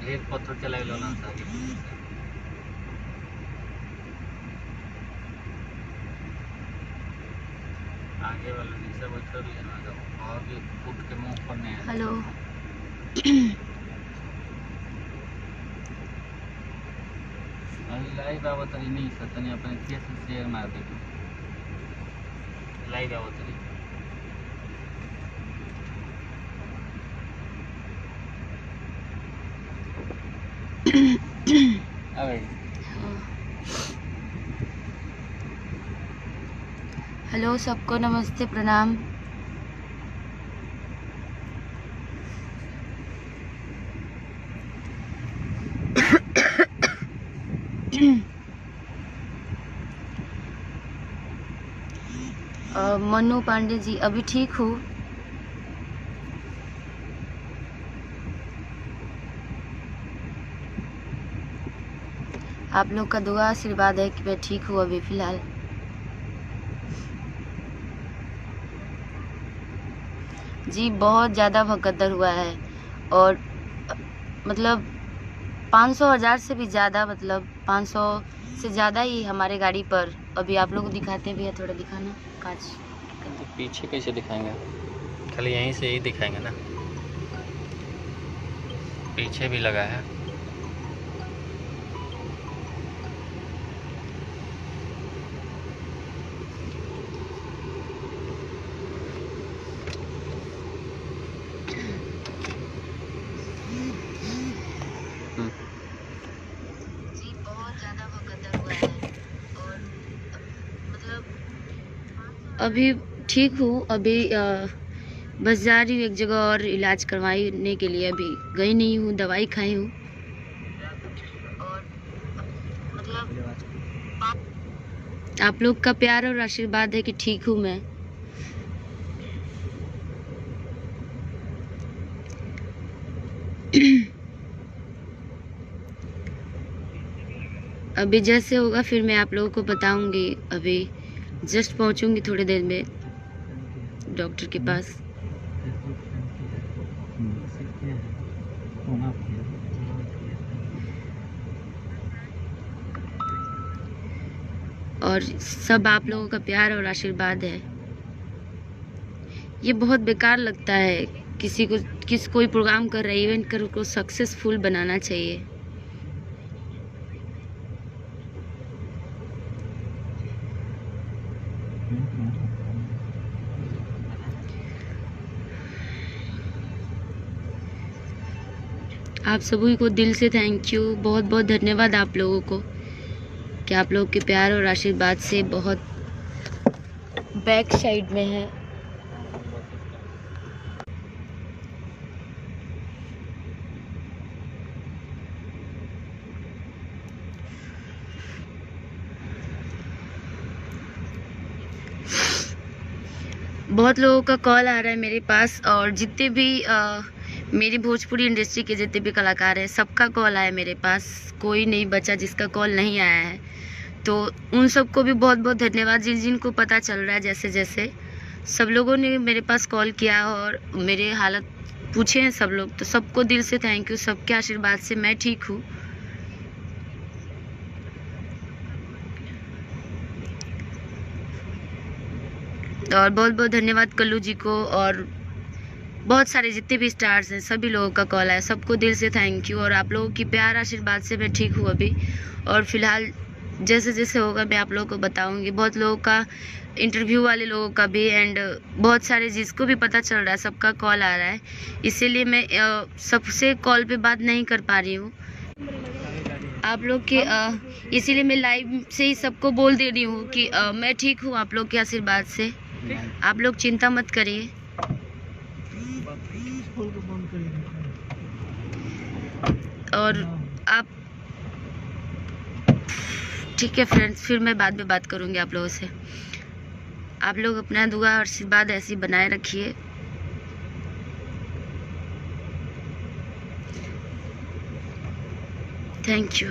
ढेर पत्थर चलाइलो ना आगे वाला नीचे बैठल है ना जब आगे उठ के मुंह पर नहीं। हेलो लाइव आवतरी नहीं सतनी अपने केस शेयर मार दे लाइव आवतरी अबे हेलो सबको नमस्ते प्रणाम। मनु पांडे जी अभी ठीक हूँ। आप लोग का दुआ आशीर्वाद है कि मैं ठीक हूँ अभी फिलहाल। जी बहुत ज़्यादा भगदड़ हुआ है और मतलब 500,000 से भी ज़्यादा, मतलब 500 से ज़्यादा ही हमारे गाड़ी पर। अभी आप लोग को दिखाते हैं भैया, थोड़ा दिखाना कांच। तो पीछे कैसे दिखाएंगे? खाली यहीं से ही दिखाएंगे ना, पीछे भी लगा है। जी बहुत ज़्यादा भगदड़ हुआ है और मतलब अभी ठीक हूँ। अभी बस जा रही हूँ एक जगह और इलाज करवाने के लिए। अभी गई नहीं हूँ, दवाई खाई हूँ और मतलब आप लोग का प्यार और आशीर्वाद है कि ठीक हूँ मैं। अभी जैसे होगा फिर मैं आप लोगों को बताऊंगी। अभी जस्ट पहुंचूंगी थोड़ी देर में डॉक्टर के पास। और सब आप लोगों का प्यार और आशीर्वाद है। ये बहुत बेकार लगता है कोई प्रोग्राम कर रहा है, इवेंट कर, उसको सक्सेसफुल बनाना चाहिए। आप सभी को दिल से थैंक यू, बहुत बहुत धन्यवाद आप लोगों को कि आप लोगों के प्यार और आशीर्वाद से बहुत बैक साइड में है। बहुत लोगों का कॉल आ रहा है मेरे पास और जितने भी मेरी भोजपुरी इंडस्ट्री के जितने भी कलाकार हैं सबका कॉल आया मेरे पास। कोई नहीं बचा जिसका कॉल नहीं आया है। तो उन सबको भी बहुत बहुत धन्यवाद। जिन जिन को पता चल रहा है, जैसे जैसे सब लोगों ने मेरे पास कॉल किया और मेरे हालत पूछे हैं सब लोग, तो सबको दिल से थैंक यू। सबके आशीर्वाद से मैं ठीक हूँ। और बहुत बहुत धन्यवाद कल्लू जी को और बहुत सारे जितने भी स्टार्स हैं सभी लोगों का कॉल आया। सबको दिल से थैंक यू। और आप लोगों की प्यार आशीर्वाद से मैं ठीक हूँ अभी और फिलहाल जैसे जैसे होगा मैं आप लोगों को बताऊंगी। बहुत लोगों का, इंटरव्यू वाले लोगों का भी, एंड बहुत सारे जिसको भी पता चल रहा है सबका कॉल आ रहा है, इसीलिए मैं सबसे कॉल पे बात नहीं कर पा रही हूँ आप लोग के, इसीलिए मैं लाइव से ही सबको बोल दे रही हूँ कि मैं ठीक हूँ आप लोग के आशीर्वाद से। आप लोग चिंता मत करिए। और आप, ठीक है फ्रेंड्स, फिर मैं बाद में बात करूँगी आप लोगों से। आप लोग अपना दुआ और आशीर्वाद ऐसे ही बनाए रखिए। Thank you.